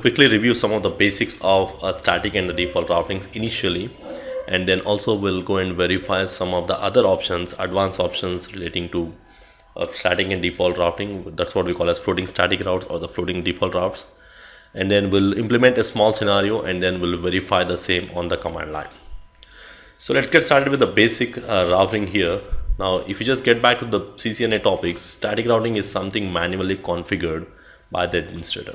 Quickly review some of the basics of static and the default routings initially, and then also we'll go and verify some of the other options, advanced options relating to static and default routing. That's what we call as floating static routes or the floating default routes. And then we'll implement a small scenario and then we'll verify the same on the command line. So let's get started with the basic routing here. Now, if you just get back to the CCNA topics, static routing is something manually configured by the administrator.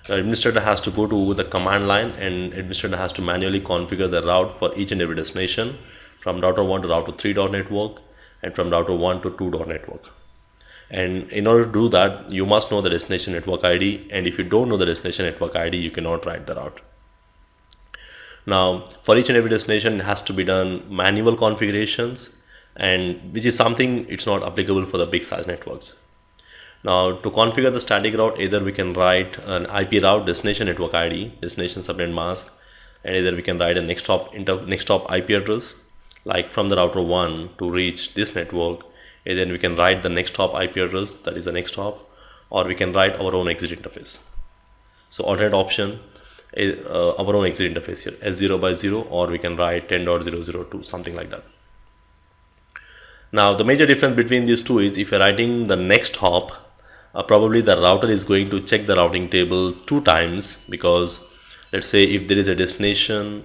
The administrator has to go to the command line and administrator has to manually configure the route for each and every destination from router 1 to router 3 network and from router 1 to 2 network. And in order to do that, you must know the destination network ID, and if you don't know the destination network ID, you cannot write the route. Now, for each and every destination, it has to be done manual configurations, and which is something it's not applicable for the big size networks. Now, to configure the static route, either we can write an IP route, destination network ID, destination subnet mask, and either we can write a next hop IP address, like from the router 1 to reach this network, and then we can write the next hop IP address, that is the next hop, or we can write our own exit interface. So alternate option is our own exit interface here, S0 by 0, or we can write 10.002, something like that. Now, the major difference between these two is if you're writing the next hop, probably the router is going to check the routing table 2 times, because let's say if there is a destination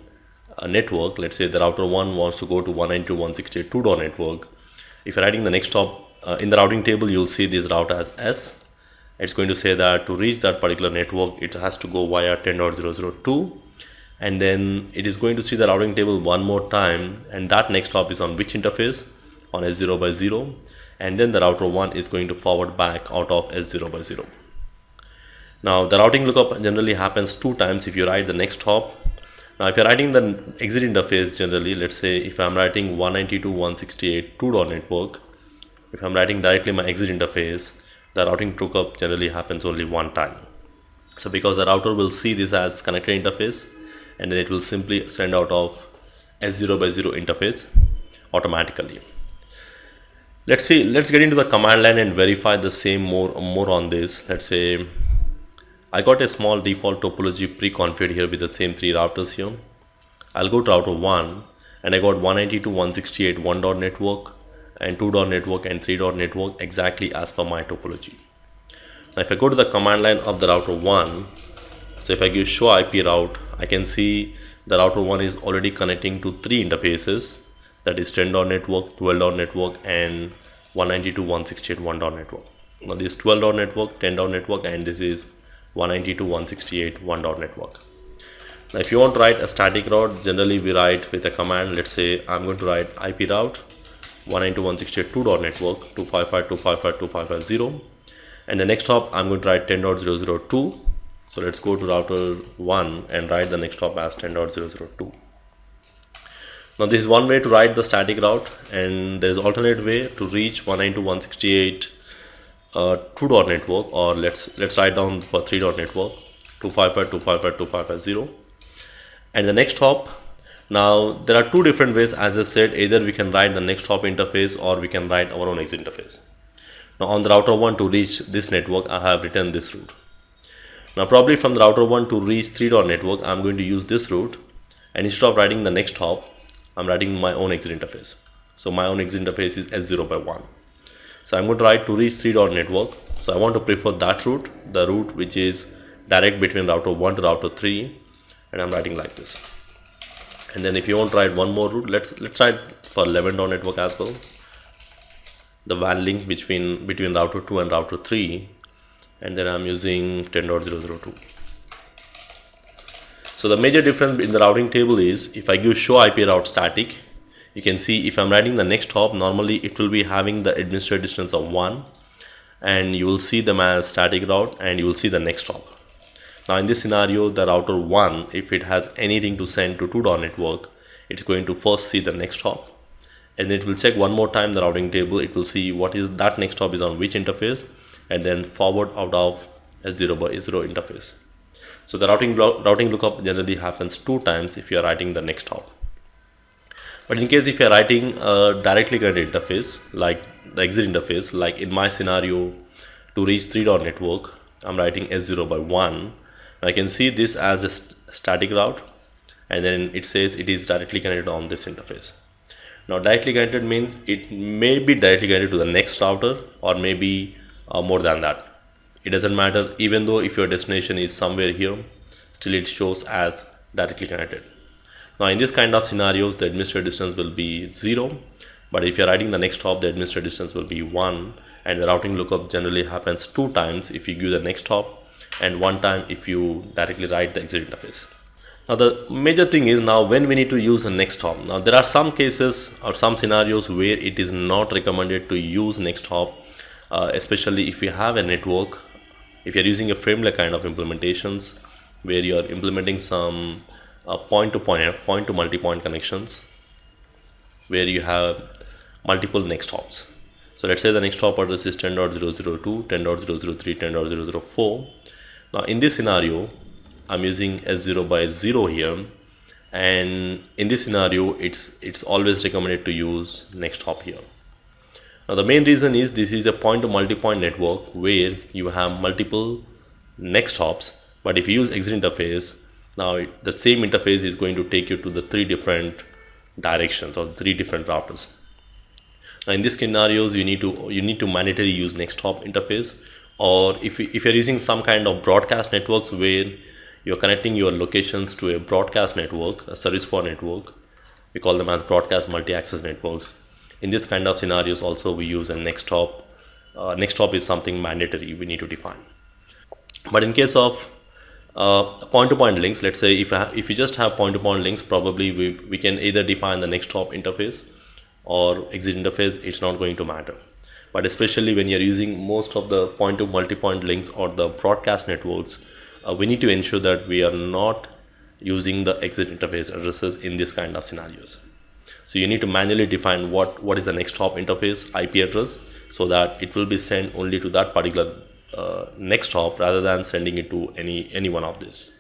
network, let's say the router 1 wants to go to 192.168.2 network. If you're writing the next hop in the routing table, you'll see this route as S. It's going to say that to reach that particular network, it has to go via 10.002, and then it is going to see the routing table one more time, and that next hop is on which interface? On S0 by 0, and then the router 1 is going to forward back out of S0 by 0. Now, the routing lookup generally happens 2 times if you write the next hop. Now, if you're writing the exit interface, generally, let's say if I'm writing 192.168.2 network, if I'm writing directly my exit interface, the routing lookup generally happens only 1 time. So because the router will see this as connected interface, and then it will simply send out of S0 by 0 interface automatically. Let's get into the command line and verify the same more on this. Let's say I got a small default topology pre-configured here with the same 3 routers here. I'll go to router 1 and I got 192.168.1 network and 2 network and 3 network exactly as per my topology. Now, if I go to the command line of the router 1, so if I give show IP route, I can see the router 1 is already connecting to 3 interfaces, that is 10 network, 12 network, and 192.168.1 network. Now, this 12 network, 10 network, and this is 192.168.1 network. Now, if you want to write a static route, generally we write with a command. Let's say I'm going to write IP route 192.168.2 network 255.255.255.0, and the next hop I'm going to write 10.002. So let's go to router 1 and write the next hop as 10.002. Now, this is one way to write the static route, and there is alternate way to reach 192.168 2 network, or let's write down for 3 network 255.255.255.0, and the next hop. Now, there are 2 different ways, as I said. Either we can write the next hop interface or we can write our own exit interface. Now, on the router 1 to reach this network, I have written this route. Now, probably from the router 1 to reach 3 network, I'm going to use this route, and instead of writing the next hop, I'm writing my own exit interface. So my own exit interface is S0 by 1. So I'm going to write to reach 3 network. So I want to prefer that route, the route which is direct between router 1 to router 3, and I'm writing like this. And then if you want to write one more route, let's write for 11 network as well, the WAN link between router 2 and router 3, and then I'm using 10.002. So the major difference in the routing table is if I give show IP route static, you can see if I'm writing the next hop, normally it will be having the administrator distance of 1, and you will see them as static route, and you will see the next hop. Now, in this scenario, the router 1, if it has anything to send to 2 network, it's going to first see the next hop, and then it will check one more time the routing table. It will see what is that next hop is on which interface, and then forward out of S0 by 0 interface. So the routing lookup generally happens 2 times if you are writing the next hop. But in case if you are writing a directly connected interface, like the exit interface, like in my scenario, to reach 3 network, I'm writing S0 by 1. I can see this as a static route, and then it says it is directly connected on this interface. Now directly connected means it may be directly connected to the next router, or maybe more than that. It doesn't matter, even though if your destination is somewhere here, still it shows as directly connected. Now in this kind of scenarios, the administrative distance will be 0, but if you're writing the next hop, the administrative distance will be 1, and the routing lookup generally happens 2 times if you give the next hop, and 1 time if you directly write the exit interface. Now the major thing is, now when we need to use a next hop. Now there are some cases or some scenarios where it is not recommended to use next hop, especially if you have a network, if you're using a framework kind of implementations where you're implementing some point-to-point, point-to-multi-point connections where you have multiple next hops. So let's say the next hop address is 10.002, 10.003, 10.004. Now in this scenario, I'm using S0 by 0 here, and in this scenario it's always recommended to use next hop here. Now the main reason is this is a point to multi-point network where you have multiple next hops, but if you use exit interface, now the same interface is going to take you to the 3 different directions or 3 different routers. Now in these scenarios, you need to mandatorily use next hop interface, or if you're using some kind of broadcast networks where you're connecting your locations to a broadcast network, a service provider network, we call them as broadcast multi-access networks. In this kind of scenarios also we use a next hop. Next hop is something mandatory we need to define. But in case of point-to-point links, let's say if you just have point-to-point links, probably we can either define the next hop interface or exit interface. It's not going to matter. But especially when you're using most of the point-to-multi-point links or the broadcast networks, we need to ensure that we are not using the exit interface addresses in this kind of scenarios. So you need to manually define what is the next hop interface IP address, so that it will be sent only to that particular next hop rather than sending it to any one of this.